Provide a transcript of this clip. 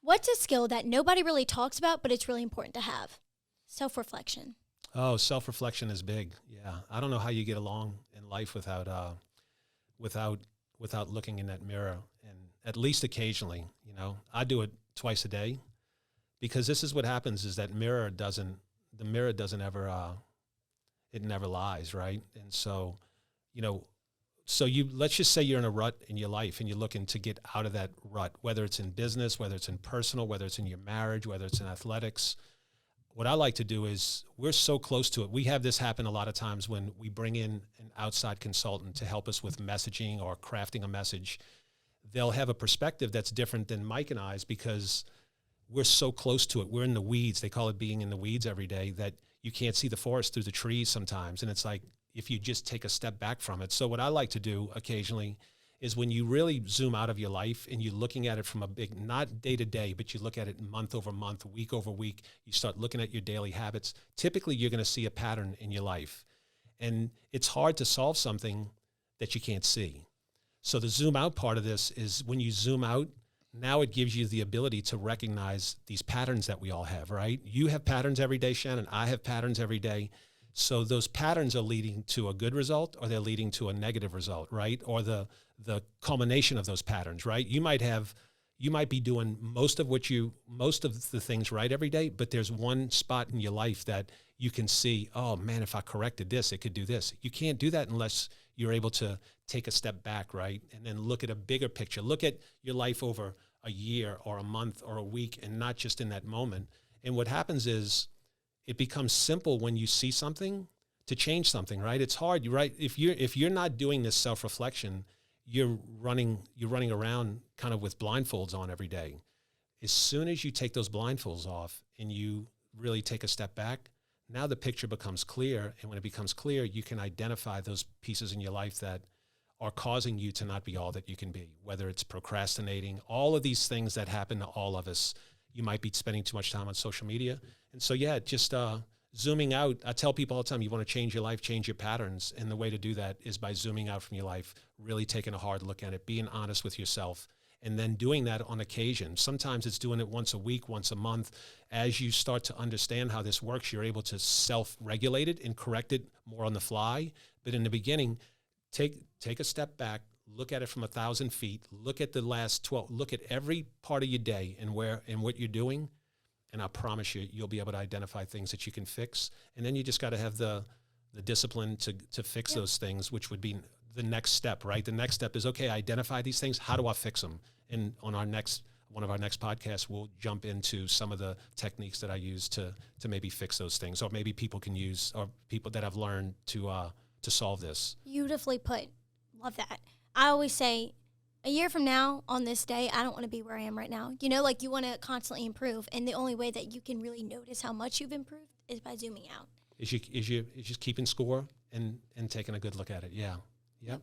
What's a skill that nobody really talks about, but it's really important to have? Self-reflection. Oh, self-reflection is big. Yeah. I don't know how you get along in life without looking in that mirror, and at least occasionally, I do it twice a day, because this is what happens is that the mirror doesn't ever, it never lies. Right. And so, let's just say you're in a rut in your life and you're looking to get out of that rut, whether it's in business, whether it's in personal, whether it's in your marriage, whether it's in athletics. What I like to do is, we're so close to it. We have this happen a lot of times when we bring in an outside consultant to help us with messaging or crafting a message. They'll have a perspective that's different than Mike and I's, because we're so close to it. We're in the weeds. They call it being in the weeds every day, that you can't see the forest through the trees sometimes. And it's like, if you just take a step back from it. So what I like to do occasionally is, when you really zoom out of your life and you're looking at it from a big, not day to day, but you look at it month over month, week over week, you start looking at your daily habits. Typically, you're going to see a pattern in your life. And it's hard to solve something that you can't see. So the zoom out part of this is, when you zoom out, now it gives you the ability to recognize these patterns that we all have, right? You have patterns every day, Shannon. I have patterns every day. So those patterns are leading to a good result, or they're leading to a negative result, right? Or the culmination of those patterns, right? You might be doing most of the things right every day, but there's one spot in your life that you can see, oh man, if I corrected this, it could do this. You can't do that unless you're able to take a step back, right? And then look at a bigger picture. Look at your life over a year or a month or a week, and not just in that moment. And what happens is, it becomes simple when you see something to change something, right? It's hard, right? If you're not doing this self-reflection, you're running around kind of with blindfolds on every day. As soon as you take those blindfolds off and you really take a step back, now the picture becomes clear. And when it becomes clear, you can identify those pieces in your life that are causing you to not be all that you can be, whether it's procrastinating, all of these things that happen to all of us. You might be spending too much time on social media. And so, yeah, just zooming out. I tell people all the time, you want to change your life, change your patterns. And the way to do that is by zooming out from your life, really taking a hard look at it, being honest with yourself, and then doing that on occasion. Sometimes it's doing it once a week, once a month. As you start to understand how this works, you're able to self-regulate it and correct it more on the fly. But in the beginning, take a step back, look at it from 1,000 feet, look at the last 12, look at every part of your day and what you're doing. And I promise you'll be able to identify things that you can fix. And then you just got to have the discipline to fix those things, which would be the next step, right? The next step is, okay, identify these things. How do I fix them? And on one of our next podcasts, we'll jump into some of the techniques that I use to maybe fix those things, or maybe people can use, or people that have learned to solve this. Beautifully put. Love that. I always say, a year from now, on this day, I don't want to be where I am right now. You want to constantly improve. And the only way that you can really notice how much you've improved is by zooming out. Is you just keeping score and taking a good look at it. Yeah. Yep.